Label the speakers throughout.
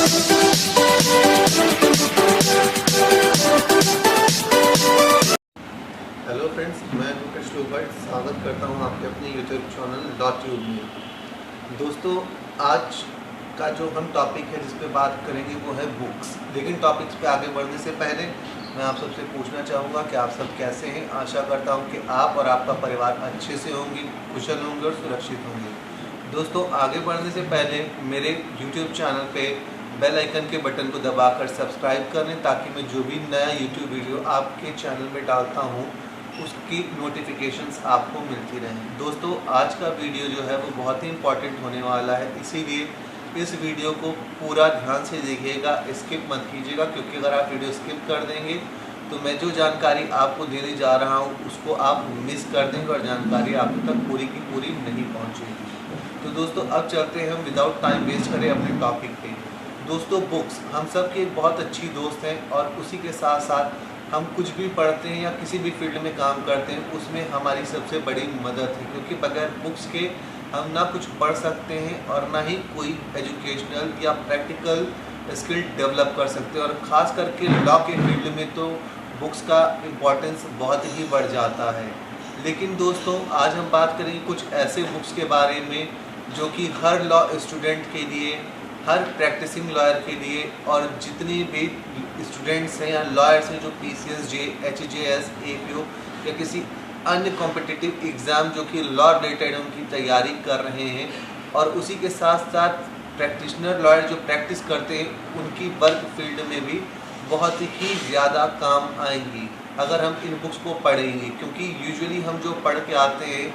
Speaker 1: Hello friends, मैं मुकेश लोभट स्वागत करता हूं आपके अपने यूट्यूब चैनल .tube में। दोस्तों, आज का जो हम टॉपिक है जिस पे बात करेंगे वो है बुक्स। लेकिन टॉपिक्स पे आगे बढ़ने से पहले मैं आप सबसे पूछना चाहूँगा कि आप सब कैसे हैं। आशा करता हूं कि आप और आपका परिवार अच्छे से होंगे, कुशल होंगे और सुरक्षित होंगे। दोस्तों, आगे बढ़ने से पहले मेरे यूट्यूब चैनल पे बेल आइकन के बटन को दबाकर सब्सक्राइब कर लें, ताकि मैं जो भी नया यूट्यूब वीडियो आपके चैनल में डालता हूं उसकी नोटिफिकेशंस आपको मिलती रहें। दोस्तों, आज का वीडियो जो है वो बहुत ही इम्पॉर्टेंट होने वाला है, इसीलिए इस वीडियो को पूरा ध्यान से देखिएगा, स्किप मत कीजिएगा, क्योंकि अगर आप वीडियो स्किप कर देंगे तो मैं जो जानकारी आपको देने जा रहा हूँ उसको आप मिस कर देंगे और जानकारी आप तक पूरी की पूरी नहीं पहुँचेगी। तो दोस्तों, अब चलते हैं हम विदाउट टाइम वेस्ट करें अपने टॉपिक पे। दोस्तों, बुक्स हम सब की एक बहुत अच्छी दोस्त हैं और उसी के साथ साथ हम कुछ भी पढ़ते हैं या किसी भी फील्ड में काम करते हैं उसमें हमारी सबसे बड़ी मदद है, क्योंकि बगैर बुक्स के हम ना कुछ पढ़ सकते हैं और ना ही कोई एजुकेशनल या प्रैक्टिकल स्किल डेवलप कर सकते हैं। और ख़ास करके लॉ के फील्ड में तो बुक्स का इम्पोर्टेंस बहुत ही बढ़ जाता है। लेकिन दोस्तों, आज हम बात करेंगे कुछ ऐसे बुक्स के बारे में जो कि हर लॉ स्टूडेंट के लिए, हर प्रैक्टिसिंग लॉयर के लिए और जितने भी स्टूडेंट्स हैं या लॉयर्स हैं जो PCS, HJS, APO या किसी अन्य कॉम्पिटिटिव एग्ज़ाम जो कि लॉ रिलेटेड उनकी तैयारी कर रहे हैं, और उसी के साथ साथ प्रैक्टिशनर लॉयर जो प्रैक्टिस करते हैं उनकी वर्क फील्ड में भी बहुत ही ज़्यादा काम आएंगी अगर हम इन बुक्स को पढ़ेंगे। क्योंकि यूजुअली हम जो पढ़ के आते हैं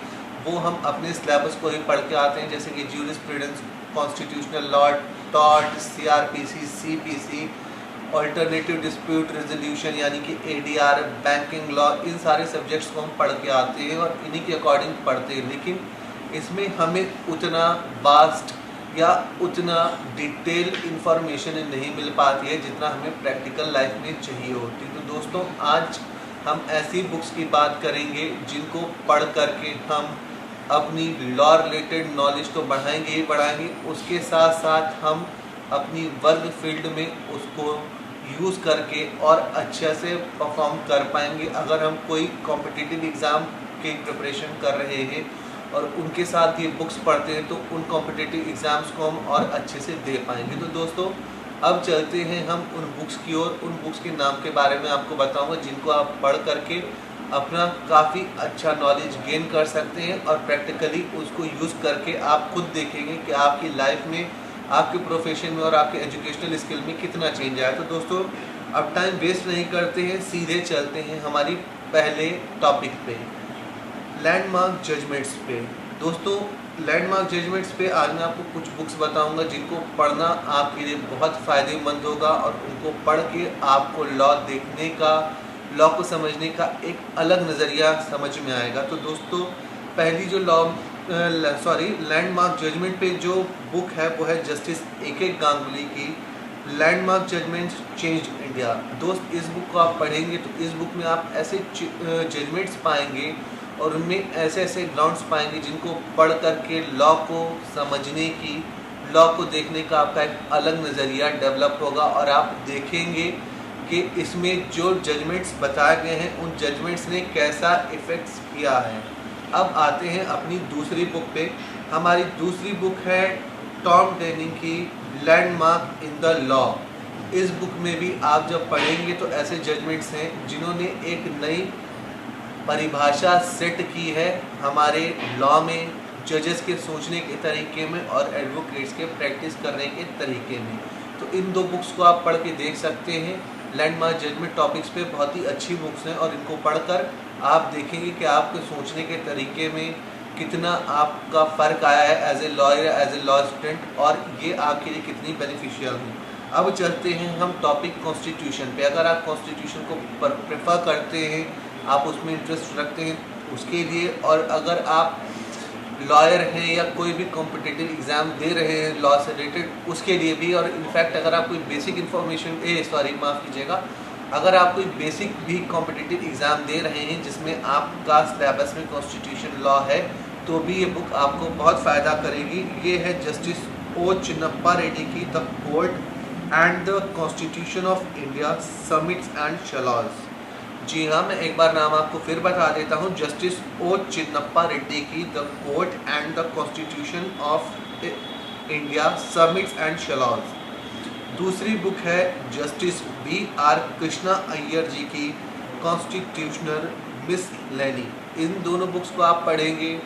Speaker 1: वो हम अपने सिलेबस को ही पढ़ के आते हैं, जैसे कि jurisprudence, constitutional law, tort, CRPC, CPC, alternative dispute resolution यानी कि ADR, बैंकिंग लॉ, इन सारे सब्जेक्ट्स को हम पढ़ के आते हैं और इन्हीं के अकॉर्डिंग पढ़ते हैं। लेकिन इसमें हमें उतना वास्ट या उतना डिटेल इंफॉर्मेशन नहीं मिल पाती है जितना हमें प्रैक्टिकल लाइफ में चाहिए होती है। तो दोस्तों, आज हम ऐसी बुक्स की बात करेंगे जिनको पढ़ करके हम अपनी लॉ रिलेटेड नॉलेज तो बढ़ाएंगे ही बढ़ाएंगे, उसके साथ साथ हम अपनी वर्क फील्ड में उसको यूज़ करके और अच्छे से परफॉर्म कर पाएंगे। अगर हम कोई कॉम्पिटिटिव एग्ज़ाम की प्रिपरेशन कर रहे हैं और उनके साथ ये बुक्स पढ़ते हैं तो उन कॉम्पिटिटिव एग्ज़ाम्स को हम और अच्छे से दे पाएंगे। तो दोस्तों, अब चलते हैं हम उन बुक्स की ओर। उन बुक्स के नाम के बारे में आपको बताऊंगा जिनको आप पढ़ करके अपना काफ़ी अच्छा नॉलेज गेन कर सकते हैं और प्रैक्टिकली उसको यूज़ करके आप खुद देखेंगे कि आपकी लाइफ में, आपके प्रोफेशन में और आपके एजुकेशनल स्किल में कितना चेंज आया। तो दोस्तों, अब टाइम वेस्ट नहीं करते हैं, सीधे चलते हैं हमारी पहले टॉपिक पे, लैंडमार्क जजमेंट्स पे। दोस्तों, लैंडमार्क जजमेंट्स पे आज मैं आपको कुछ बुक्स बताऊंगा जिनको पढ़ना आपके लिए बहुत फ़ायदेमंद होगा और उनको पढ़ के आपको लॉ देखने का, लॉ को समझने का एक अलग नज़रिया समझ में आएगा। तो दोस्तों, पहली जो लैंडमार्क जजमेंट पे जो बुक है वो है जस्टिस AK गांगुली की लैंडमार्क जजमेंट्स चेंज इंडिया। दोस्त, इस बुक को आप पढ़ेंगे तो इस बुक में आप ऐसे जजमेंट्स पाएंगे और उनमें ऐसे ऐसे ग्राउंड्स पाएंगे जिनको पढ़ करके लॉ को समझने की, लॉ को देखने का आपका एक अलग नज़रिया डेवलप होगा और आप देखेंगे कि इसमें जो जजमेंट्स बताए गए हैं उन जजमेंट्स ने कैसा इफ़ेक्ट्स किया है। अब आते हैं अपनी दूसरी बुक पे। हमारी दूसरी बुक है टॉम डेनिंग की लैंडमार्क इन द लॉ। इस बुक में भी आप जब पढ़ेंगे तो ऐसे जजमेंट्स हैं जिन्होंने एक नई परिभाषा सेट की है हमारे लॉ में, जजेस के सोचने के तरीके में और एडवोकेट्स के प्रैक्टिस करने के तरीके में। तो इन दो बुक्स को आप पढ़ के देख सकते हैं। लैंडमार्क जजमेंट टॉपिक्स पे बहुत ही अच्छी बुक्स हैं और इनको पढ़कर आप देखेंगे कि आपके सोचने के तरीके में कितना आपका फ़र्क आया है as a lawyer, as a law student, और ये आपके लिए कितनी बेनिफिशियल है। अब चलते हैं हम टॉपिक कॉन्स्टिट्यूशन पे। अगर आप कॉन्स्टिट्यूशन को प्रेफर करते हैं, आप उसमें इंटरेस्ट रखते हैं उसके लिए, और अगर आप लॉयर हैं या कोई भी कॉम्पिटिटिव एग्ज़ाम दे रहे हैं लॉ से रिलेटेड उसके लिए भी, और इनफैक्ट अगर आप कोई बेसिक इन्फॉर्मेशन माफ़ कीजिएगा, अगर आप कोई बेसिक भी कॉम्पिटिटिव एग्ज़ाम दे रहे हैं जिसमें आपका सिलेबस में कॉन्स्टिट्यूशन लॉ है, तो भी ये बुक आपको बहुत फ़ायदा करेगी। ये है जस्टिस O चिन्नप्पा रेड्डी की the court and the constitution of India summits and shallows. जी हाँ, मैं एक बार नाम आपको फिर बता देता हूँ, जस्टिस ओ चिन्नप्पा रेड्डी की the court and the constitution of India summits and shallows. दूसरी बुक है justice B R Krishna Iyer ji की कॉन्स्टिट्यूशनल मिसलेनी। इन दोनों बुक्स को आप पढ़ेंगे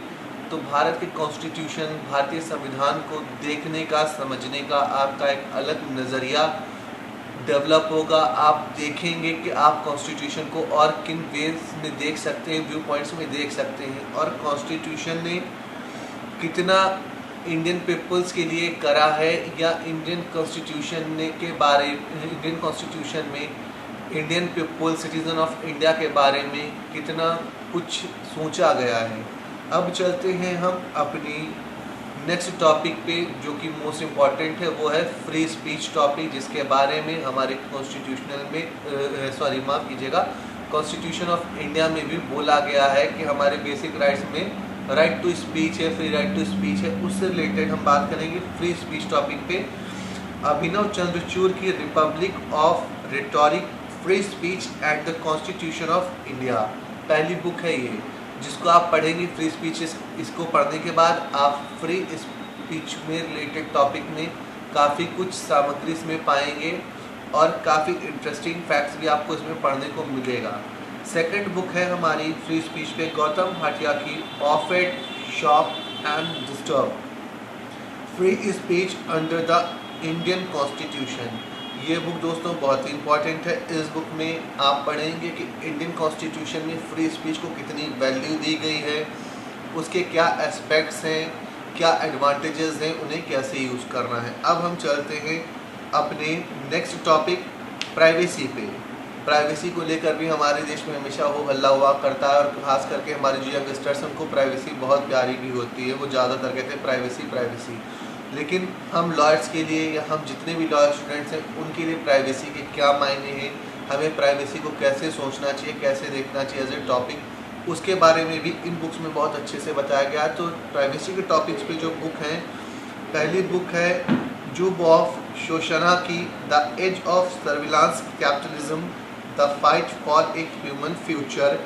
Speaker 1: तो भारत के कॉन्स्टिट्यूशन, भारतीय संविधान को देखने का, समझने का आपका एक अलग नज़रिया डेवलप होगा। आप देखेंगे कि आप कॉन्स्टिट्यूशन को और किन वेज में देख सकते हैं, व्यू पॉइंट्स में देख सकते हैं, और कॉन्स्टिट्यूशन ने कितना इंडियन पीपल्स के लिए करा है, या इंडियन कॉन्स्टिट्यूशन ने के बारे इंडियन कॉन्स्टिट्यूशन में Indian people, citizen of India के बारे में कितना कुछ सोचा गया है। अब चलते हैं हम अपनी नेक्स्ट टॉपिक पे, जो कि मोस्ट इम्पॉर्टेंट है, वो है फ्री स्पीच टॉपिक, जिसके बारे में हमारे कॉन्स्टिट्यूशनल में माफ़ कीजिएगा, कॉन्स्टिट्यूशन ऑफ इंडिया में भी बोला गया है कि हमारे बेसिक राइट्स में राइट टू स्पीच है, फ्री राइट टू स्पीच है। उससे रिलेटेड हम बात करेंगे फ्री स्पीच टॉपिक पे। अभिनव चंद्रचूड़ की Republic of rhetoric, free speech at the constitution of India पहली बुक है ये, जिसको आप पढ़ेंगे फ्री स्पीच। इसको पढ़ने के बाद आप फ्री स्पीच में रिलेटेड टॉपिक में काफ़ी कुछ सामग्री इसमें पाएंगे और काफ़ी इंटरेस्टिंग फैक्ट्स भी आपको इसमें पढ़ने को मिलेगा। सेकंड बुक है हमारी फ्री स्पीच पे गौतम भाटिया की offend, shock and disturb, free speech under the Indian constitution. ये बुक दोस्तों बहुत ही इंपॉर्टेंट है। इस बुक में आप पढ़ेंगे कि इंडियन कॉन्स्टिट्यूशन में फ्री स्पीच को कितनी वैल्यू दी गई है, उसके क्या एस्पेक्ट्स हैं, क्या एडवांटेजेस हैं, उन्हें कैसे यूज़ करना है। अब हम चलते हैं अपने नेक्स्ट टॉपिक प्राइवेसी पे। प्राइवेसी को लेकर भी हमारे देश में हमेशा हो हल्ला हुआ करता है, और ख़ास करके हमारे जो यंगस्टर्स हैं उनको प्राइवेसी बहुत प्यारी भी होती है। वो ज़्यादातर कहते हैं प्राइवेसी प्राइवेसी, लेकिन हम लॉयर्स के लिए या हम जितने भी लॉयर स्टूडेंट्स हैं उनके लिए प्राइवेसी के क्या मायने हैं, हमें प्राइवेसी को कैसे सोचना चाहिए, कैसे देखना चाहिए एज ए टॉपिक, उसके बारे में भी इन बुक्स में बहुत अच्छे से बताया गया। तो प्राइवेसी के टॉपिक्स पे जो बुक हैं, पहली बुक है जुब ऑफ शोशना की the age of surveillance capitalism, the fight for a human future,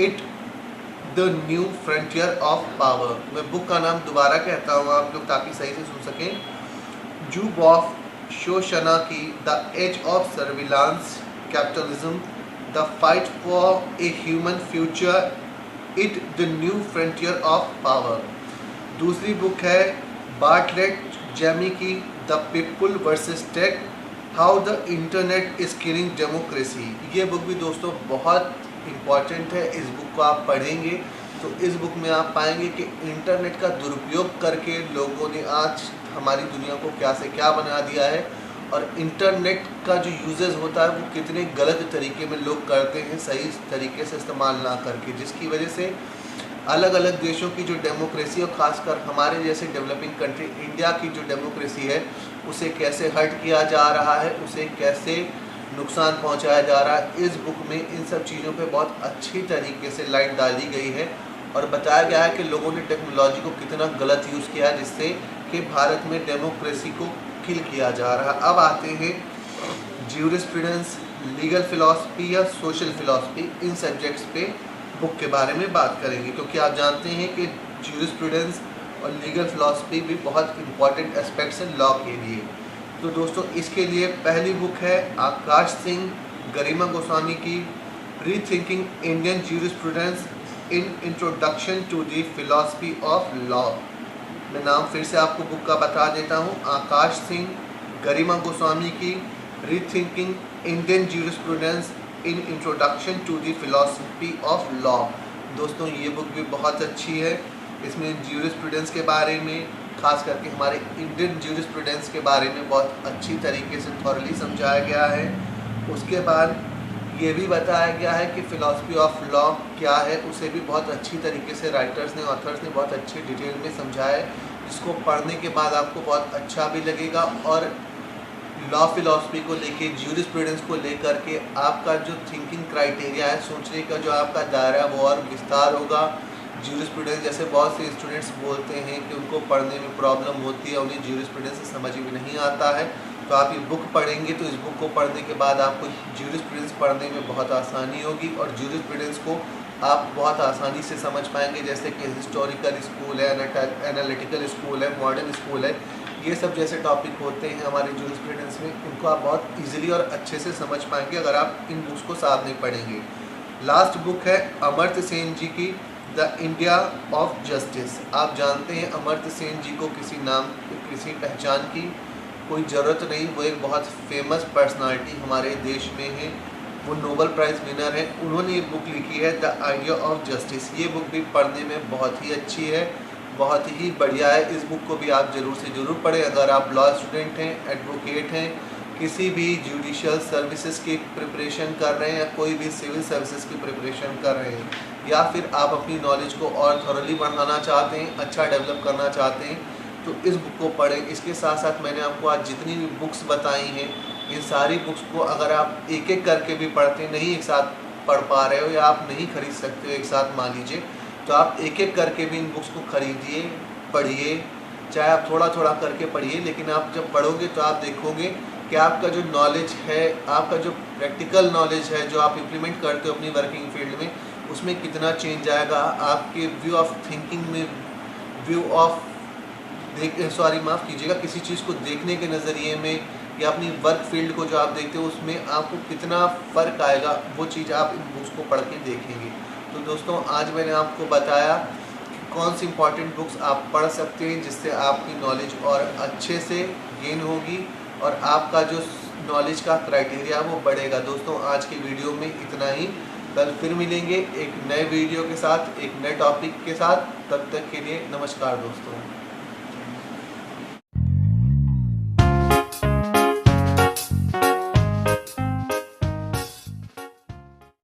Speaker 1: it the new frontier of power. मैं बुक का नाम दोबारा कहता हूँ आप लोग ताकि सही से सुन सकें। जुब ऑफ शोशना की the age of surveillance capitalism, the fight for a human future, it the new frontier of power. दूसरी बुक है बार्टलेट जेमी की the people versus tech, how the internet is killing democracy. ये book भी दोस्तों बहुत important है। इस book को आप पढ़ेंगे तो इस बुक में आप पाएंगे कि इंटरनेट का दुरुपयोग करके लोगों ने आज हमारी दुनिया को क्या से क्या बना दिया है, और इंटरनेट का जो यूजेस होता है वो कितने गलत तरीके में लोग करते हैं, सही तरीके से इस्तेमाल ना करके, जिसकी वजह से अलग अलग देशों की जो डेमोक्रेसी, और ख़ासकर हमारे जैसे डेवलपिंग कंट्री इंडिया की जो डेमोक्रेसी है, उसे कैसे हर्ट किया जा रहा है, उसे कैसे नुकसान पहुंचाया जा रहा है। इस बुक में इन सब चीज़ों पे बहुत अच्छी तरीके से लाइट डाली गई है और बताया गया है कि लोगों ने टेक्नोलॉजी को कितना गलत यूज़ किया है, जिससे कि भारत में डेमोक्रेसी को किल किया जा रहा है। अब आते हैं ज्यूरिस्प्रूडेंस, लीगल फिलॉसफी या सोशल फिलॉसफी, इन सब्जेक्ट्स पे बुक के बारे में बात करेंगे, क्योंकि आप जानते हैं कि ज्यूरिस्प्रूडेंस और लीगल फिलॉसफी भी बहुत इंपॉर्टेंट एस्पेक्ट्स हैं लॉ के लिए। तो दोस्तों इसके लिए पहली बुक है आकाश सिंह गरिमा गोस्वामी की rethinking Indian jurisprudence in introduction to the philosophy of law. मैं नाम फिर से आपको बुक का बता देता हूँ, आकाश सिंह गरिमा गोस्वामी की rethinking Indian jurisprudence in introduction to the philosophy of law. दोस्तों ये बुक भी बहुत अच्छी है। इसमें ज्यूरिस्प्रूडेंस के बारे में, खास करके हमारे इंडियन ज्यूरिस्प्रूडेंस के बारे में बहुत अच्छी तरीके से थॉरली समझाया गया है। उसके बाद ये भी बताया गया है कि फ़िलॉसफी ऑफ लॉ क्या है, उसे भी बहुत अच्छी तरीके से राइटर्स ने, ऑथर्स ने बहुत अच्छी डिटेल में समझाया है, जिसको पढ़ने के बाद आपको बहुत अच्छा भी लगेगा और लॉ फिलॉसफी को लेके, ज्यूरिस्प्रूडेंस को लेकर के आपका जो थिंकिंग क्राइटेरिया है, सोचने का जो आपका दायरा है वो और विस्तार होगा, ज्यूरिस्प्रूडेंस, जैसे बहुत से स्टूडेंट्स बोलते हैं कि उनको पढ़ने में प्रॉब्लम होती है, उन्हें ज्यूरिस्प्रूडेंस समझ में नहीं आता है, तो आप ये बुक पढ़ेंगे तो इस बुक को पढ़ने के बाद आपको ज्यूरिस्प्रूडेंस पढ़ने में बहुत आसानी होगी और ज्यूरिस्प्रूडेंस को आप बहुत आसानी से समझ पाएंगे। जैसे कि हिस्टोरिकल स्कूल है, एनालिटिकल स्कूल है, मॉडर्न स्कूल है, ये सब जैसे टॉपिक होते हैं हमारे ज्यूरिस्प्रूडेंस में, इनको आप बहुत ईजिली और अच्छे से समझ पाएंगे अगर आप इन बुक्स को साथ नहीं पढ़ेंगे। लास्ट बुक है अमर्त्य सेन जी की द इंडिया ऑफ जस्टिस। आप जानते हैं अमर्त्य सेन जी को किसी नाम, किसी पहचान की कोई ज़रूरत नहीं, वो एक बहुत फेमस पर्सनालिटी हमारे देश में है, वो नोबेल प्राइज़ विनर है। उन्होंने ये बुक लिखी है द आइडिया ऑफ जस्टिस। ये बुक भी पढ़ने में बहुत ही अच्छी है, बहुत ही बढ़िया है। इस बुक को भी आप ज़रूर से ज़रूर पढ़ें। अगर आप लॉ स्टूडेंट हैं, एडवोकेट हैं, किसी भी जुडिशियल सर्विसेज की प्रिपरेशन कर रहे हैं या कोई भी सिविल सर्विसेज की प्रिपरेशन कर रहे हैं, या फिर आप अपनी नॉलेज को और थॉरली बढ़ाना चाहते हैं, अच्छा डेवलप करना चाहते हैं, तो इस बुक को पढ़ें। इसके साथ साथ मैंने आपको आज जितनी भी बुक्स बताई हैं, इन सारी बुक्स को अगर आप एक एक करके भी पढ़ते नहीं, एक साथ पढ़ पा रहे हो या आप नहीं खरीद सकते हो एक साथ मान लीजिए, तो आप एक एक करके भी इन बुक्स को खरीदिए, पढ़िए, चाहे आप थोड़ा थोड़ा करके पढ़िए, लेकिन आप जब पढ़ोगे तो आप देखोगे कि आपका जो नॉलेज है, आपका जो प्रैक्टिकल नॉलेज है, जो आप इम्प्लीमेंट करते हो अपनी वर्किंग फील्ड में, उसमें कितना चेंज आएगा। आपके व्यू ऑफ थिंकिंग में, व्यू ऑफ माफ़ कीजिएगा, किसी चीज़ को देखने के नज़रिए में या अपनी वर्क फील्ड को जो आप देखते हो उसमें आपको कितना फ़र्क आएगा, वो चीज़ आप इन बुक्स को पढ़ के देखेंगे। तो दोस्तों, आज मैंने आपको बताया कि कौन सी इंपॉर्टेंट बुक्स आप पढ़ सकते हैं जिससे आपकी नॉलेज और अच्छे से गेन होगी और आपका जो नॉलेज का क्राइटेरिया वो बढ़ेगा। दोस्तों, आज की वीडियो में इतना ही। कल फिर मिलेंगे एक नए वीडियो के साथ, एक नए टॉपिक के साथ। तब तक के लिए नमस्कार दोस्तों।